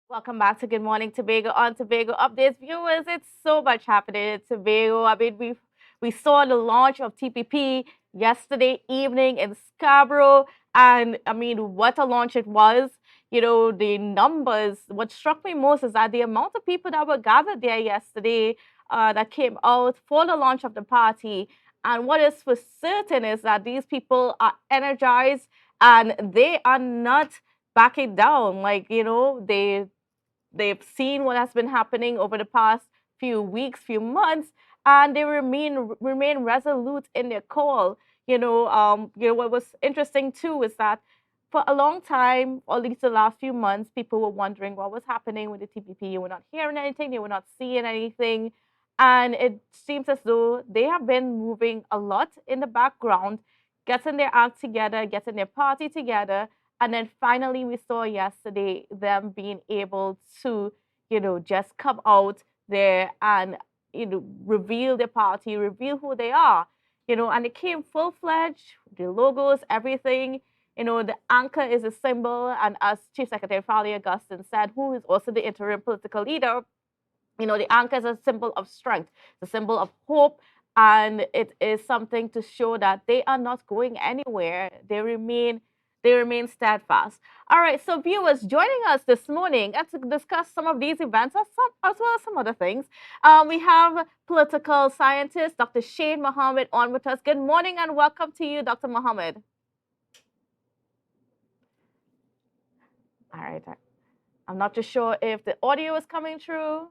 Welcome back to Good Morning Tobago on Tobago Updates. Viewers, it's so much happening in Tobago. I mean, we saw the launch of TPP yesterday evening in Scarborough. And I mean, what a launch it was. You know, the numbers, what struck me most is that the amount of people that were gathered there yesterday that came out for the launch of the party. And what is for certain is that these people are energized and they are not backing down. Like, they've seen what has been happening over the past few weeks, few months, and they remain resolute in their call. What was interesting too is that for a long time, or at least the last few months, people were wondering what was happening with the TPP. They were not hearing anything, they were not seeing anything, and it seems as though they have been moving a lot in the background, getting their act together, getting their party together, and then finally, we saw yesterday them being able to, just come out there and, reveal their party, reveal who they are, and it came full fledged, the logos, everything. The anchor is a symbol. And as Chief Secretary Farley Augustine said, who is also the interim political leader, the anchor is a symbol of strength, it's a symbol of hope, and it is something to show that they are not going anywhere. They remain steadfast. All right, so viewers, joining us this morning and to discuss some of these events as well as some other things, we have political scientist Dr. Shane Mohammed on with us. Good morning and welcome to you, Dr. Mohammed. All right, I'm not too sure if the audio is coming through.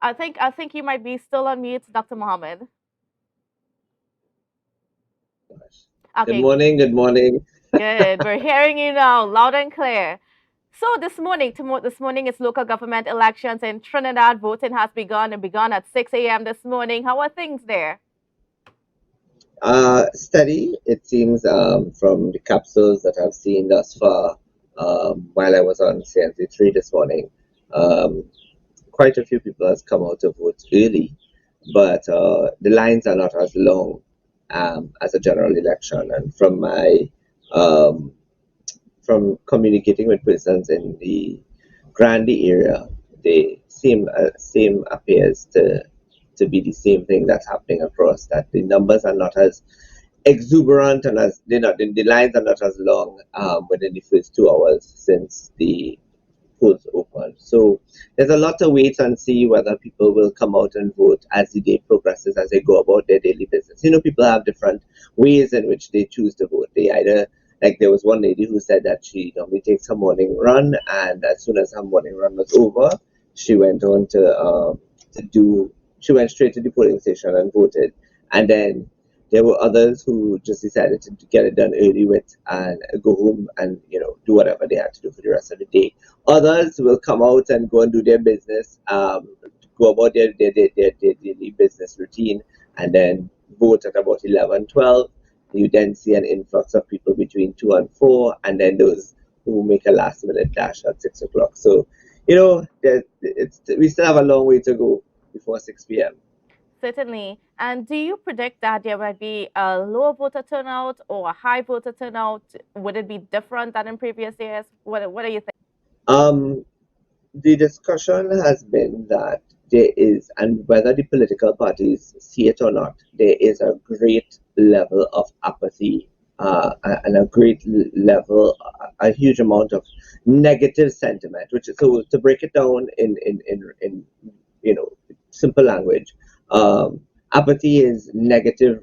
I think you might be still on mute, Dr. Mohammed. Good Okay, morning. Good morning. good. We're hearing you now, loud and clear. So this morning is local government elections in Trinidad. Voting has begun at 6 a.m. this morning. How are things there? Steady, it seems, from the capsules that I've seen thus far, while I was on CNC3 this morning. Um, Quite a few people has come out to vote early, but the lines are not as long as a general election. And um, from communicating with persons in the Grandy area, they same appears to be the same thing that's happening across. That the numbers are not as exuberant and as they're not the lines are not as long within the first 2 hours since the polls opened. So there's a lot to wait and see whether people will come out and vote as the day progresses, as they go about their daily business. People have different ways in which they choose to vote. They either, like, there was one lady who said that she normally takes her morning run, and as soon as her morning run was over, she went on to do. She went straight to the polling station and voted, and then there were others who just decided to get it done early with and go home and do whatever they had to do for the rest of the day. Others will come out and go and do their business, go about their daily business routine, and then vote at about 11, 12. You then see an influx of people between 2 and 4, and then those who make a last minute dash at 6 o'clock. So, we still have a long way to go before 6 p.m. Certainly. And do you predict that there might be a low voter turnout or a high voter turnout? Would it be different than in previous years? What do you think? Um, the discussion has been that there is, and whether the political parties see it or not, there is a great level of apathy and a great level, a huge amount of negative sentiment. Which is, so to break it down in simple language, apathy is negative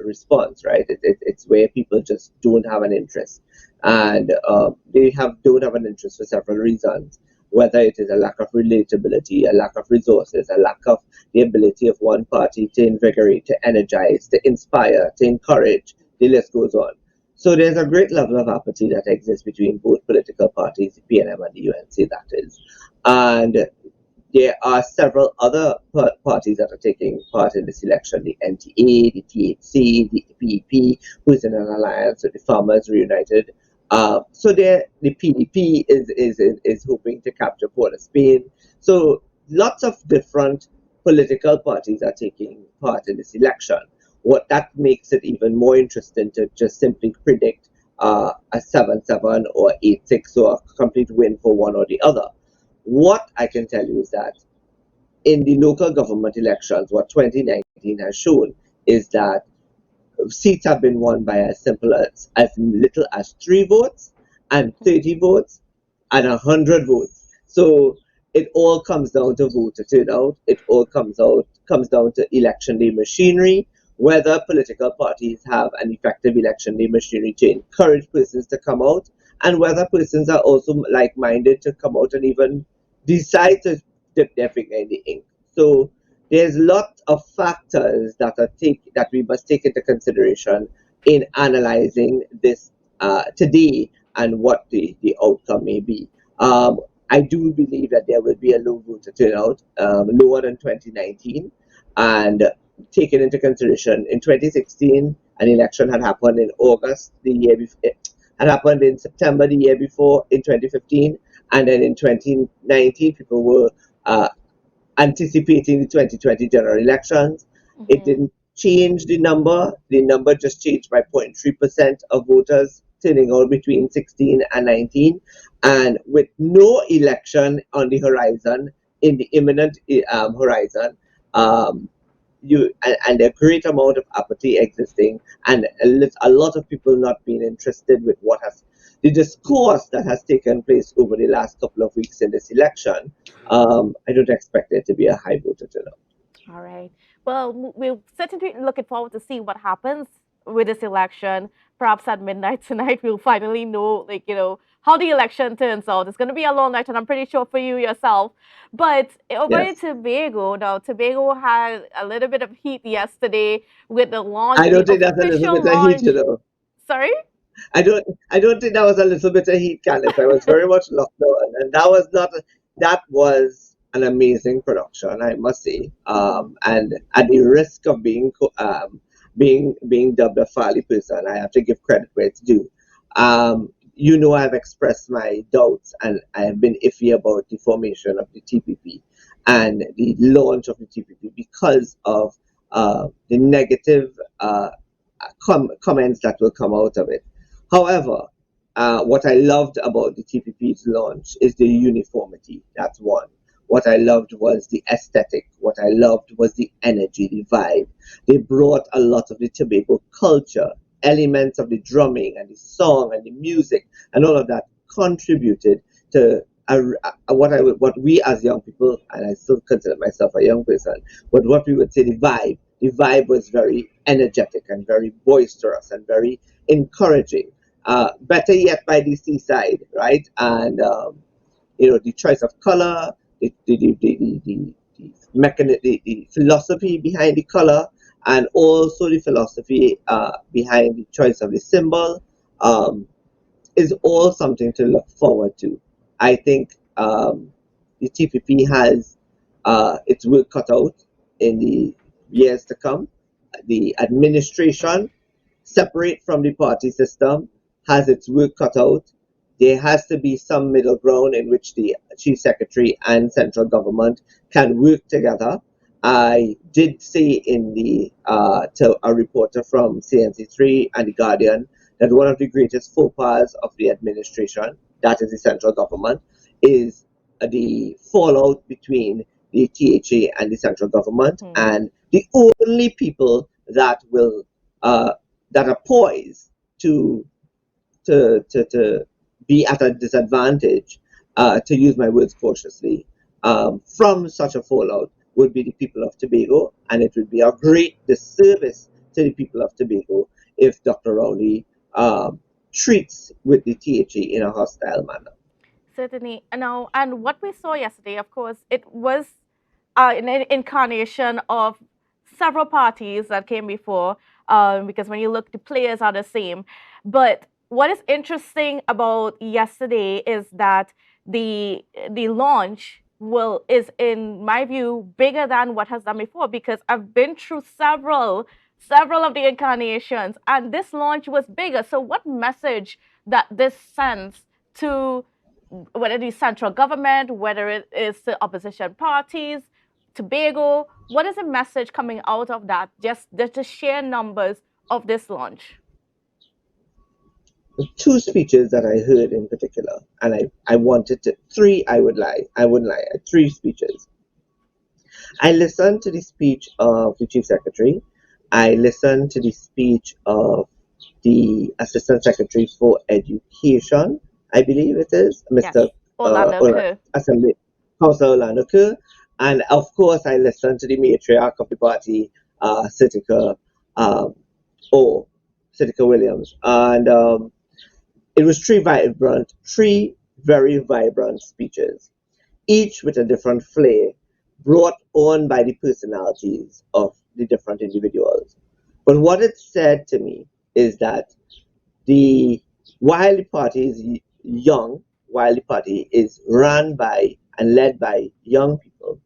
response, right? It's where people just don't have an interest, and they don't have an interest for several reasons, whether it is a lack of relatability, a lack of resources, a lack of the ability of one party to invigorate, to energize, to inspire, to encourage. The list goes on. So there's a great level of apathy that exists between both political parties, the PNM and the UNC, that is. And there are several other parties that are taking part in this election: the NTA, the THC, the PEP, who is in an alliance with the Farmers Reunited. The PDP is hoping to capture Port of Spain. So lots of different political parties are taking part in this election. What that makes it even more interesting to just simply predict a 7-7 or 8-6, or a complete win for one or the other. What I can tell you is that in the local government elections, what 2019 has shown is that seats have been won by as little as 3 votes and Mhm. 30 votes and 100 votes. So it all comes down to voter turnout. It all comes down to election day machinery, whether political parties have an effective election day machinery to encourage persons to come out, and whether persons are also like-minded to come out and even decide to dip their finger in the ink. So there's lots of factors that we must take into consideration in analyzing this today and what the outcome may be. Um, I do believe that there will be a low voter turnout, lower than 2019, and taken into consideration in 2016, an election had happened in August the year before. Had happened in September the year before in 2015, and then in 2019 people were uh, anticipating the 2020 general elections. It Mhm. didn't change the number. The number just changed by 0.3% of voters turning out between 16 and 19. And with no election on the horizon, in the imminent horizon, um, and a great amount of apathy existing, and a lot of people not being interested with what has the discourse that has taken place over the last couple of weeks in this election. I don't expect there to be a high voter turnout. All right. Well, we're certainly looking forward to see what happens with this election. Perhaps at midnight tonight, we'll finally know, like, how the election turns out. It's going to be a long night, and I'm pretty sure for you yourself. But over in Yes, Tobago, now, Tobago had a little bit of heat yesterday with the launch, I the don't think that's a little official bit of heat, launch. you know. Sorry? I don't think that was a little bit of heat, Candice. I was very much locked on, and that was an amazing production, I must say. Hmm. And at the risk of being dubbed a Farley person, I have to give credit where it's due. I've expressed my doubts, and I have been iffy about the formation of the TPP and the launch of the TPP because of the negative comments that will come out of it. However, what I loved about the TPP's launch is the uniformity. That's one. What I loved was the aesthetic. What I loved was the energy, the vibe. They brought a lot of the Tobago culture, elements of the drumming and the song and the music, and all of that contributed to what we as young people, and I still consider myself a young person, but what we would say the vibe. The vibe was very energetic and very boisterous and very encouraging. Better yet by the seaside, right? And the choice of color, the philosophy behind the color, and also the philosophy behind the choice of the symbol. Um, is all something to look forward to. I think the TPP has its work cut out in the years to come. The administration, separate from the party system, has its work cut out. There has to be some middle ground in which the chief secretary and central government can work together. I did say to a reporter from CNC3 and the Guardian that one of the greatest faux pas of the administration, that is the central government, is the fallout between the THA and the central government, Hmm. and the only people uh, that are poised to to be at a disadvantage, to use my words cautiously, from such a fallout would be the people of Tobago, and it would be a great disservice to the people of Tobago if Dr. Rowley treats with the THE in a hostile manner. Certainly. Now, and what we saw yesterday, of course, it was an incarnation of several parties that came before, because when you look, the players are the same. But what is interesting about yesterday is that the launch is, in my view, bigger than what has done before, because I've been through several of the incarnations, and this launch was bigger. So what message that this sends to, whether it is central government, whether it is the opposition parties, Tobago, what is the message coming out of that? Just the sheer numbers of this launch. two speeches that I heard in particular, and I wanted to three. I would lie. I wouldn't lie. Three speeches. I listened to the speech of the chief secretary. I listened to the speech of the assistant secretary for education. I believe it is Yes. Mr. Orlando Kerr. Assembly Councillor Orlando Kerr. And of course, I listened to the matriarch of the party, Sitika, um, or Sitika Williams, and it was three very vibrant speeches, each with a different flair, brought on by the personalities of the different individuals. But what it said to me is that the while the party is young, while the party is run by and led by young people,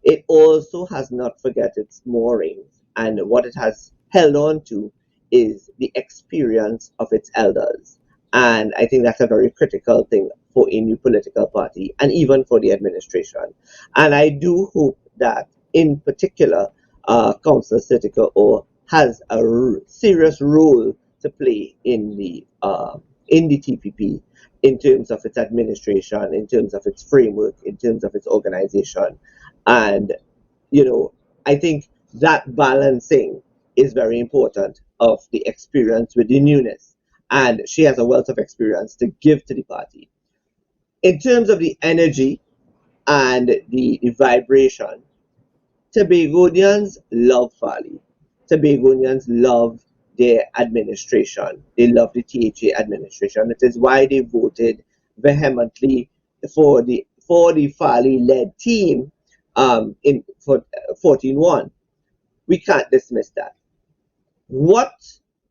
it also has not forget its moorings, and what it has held on to is the experience of its elders. And I think that's a very critical thing for a new political party and even for the administration. And I do hope that, in particular, Councillor Sitika or has a serious role to play in the TPP in terms of its administration, in terms of its framework, in terms of its organization, and you know, I think that balancing is very important of the experience with the newness. And she has a wealth of experience to give to the party. In terms of the energy and the vibration, Tobagonians love Fali. Tobagonians love their administration. They love the THA administration. It is why they voted vehemently for the Fali led team in for 14-1. We can't dismiss that. What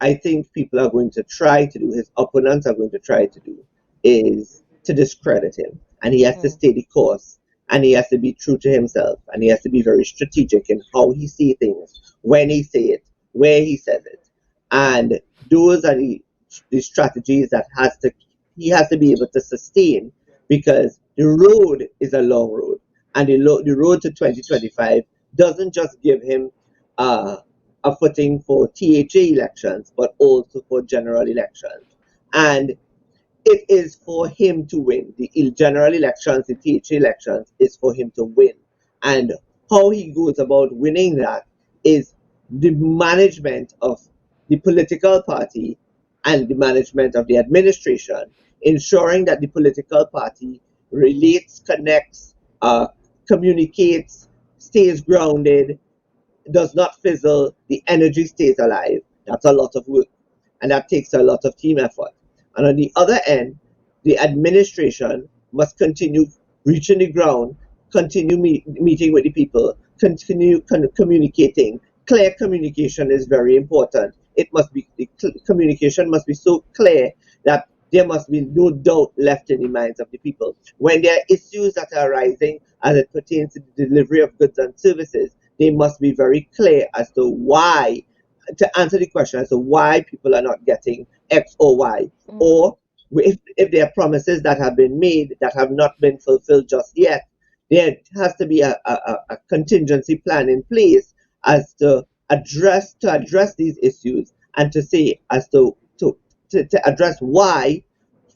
I think people are going to try to do, his opponents are going to try to do, is to discredit him. And he has to Mm. stay the course. And he has to be true to himself. And he has to be very strategic in how he sees things, when he say it, where he says it. And those are the strategies that he has to be able to sustain, because the road is a long road. And the road to 2025 doesn't just give him uh, a footing for THA elections, but also for general elections. And it is for him to win. The general elections, the THA elections, is for him to win. And how he goes about winning that is the management of the political party and the management of the administration, ensuring that the political party relates, connects, communicates, stays grounded, does not fizzle, the energy stays alive. That's a lot of work, and that takes a lot of team effort. And on the other end, the administration must continue reaching the ground, continue meeting with the people, continue communicating. Clear communication is very important. It must be the communication must be so clear that there must be no doubt left in the minds of the people. When there are issues that are arising as it pertains to the delivery of goods and services, they must be very clear as to why, to answer the question as to why people are not getting X or Y, Mm. or if there are promises that have been made that have not been fulfilled just yet, there has to be a contingency plan in place as to address these issues, and to say as to address why,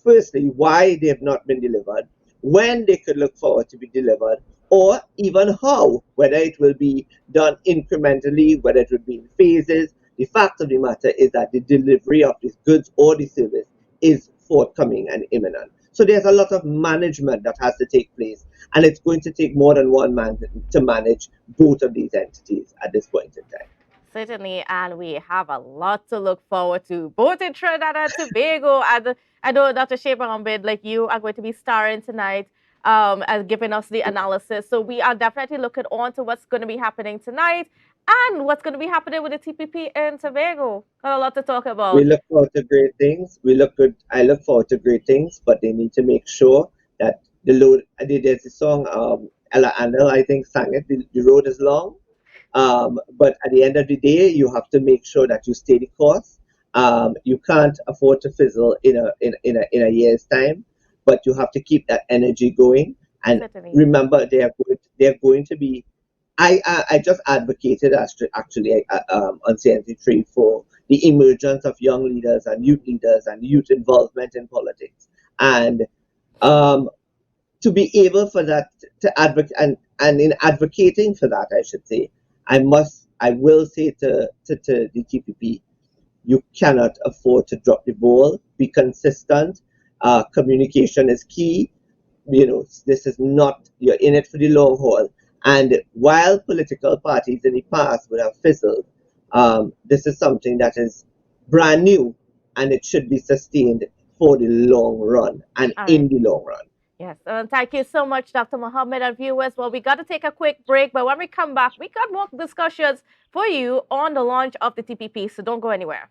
firstly, why they have not been delivered, when they could look forward to be delivered, or even how, whether it will be done incrementally, whether it will be in phases. The fact of the matter is that the delivery of these goods or the service is forthcoming and imminent. So there's a lot of management that has to take place, and it's going to take more than one man to manage both of these entities at this point in time. Certainly, and we have a lot to look forward to, both in Trinidad and Tobago. And I know Dr. Shea Mohammed, like you, are going to be starring tonight and giving us the analysis. So we are definitely looking on to what's going to be happening tonight and what's going to be happening with the TPP in Tobago. Got a lot to talk We about. look forward to great things. We look good. I look forward to great things, but they need to make sure that the load. There's a song, Ella Anel, I think, sang it. The road is long, but at the end of the day, you have to make sure that you stay the course. You can't afford to fizzle in a year's time, but you have to keep that energy going. And Certainly. remember, they are going to be I just advocated actually on CNC3 for the emergence of young leaders and youth involvement in politics, and um, to be able for that to advocate, and in advocating for that, I should say, I will say to the TPP, you cannot afford to drop the ball. Be consistent. Communication is key. This is not, you're in it for the long haul. And while political parties in the past would have fizzled, this is something that is brand new, and it should be sustained for the long run and All in right. the long run. Yes, thank you so much, Dr. Mohammed and viewers. Well, we got to take a quick break, but when we come back, we got more discussions for you on the launch of the TPP, so don't go anywhere.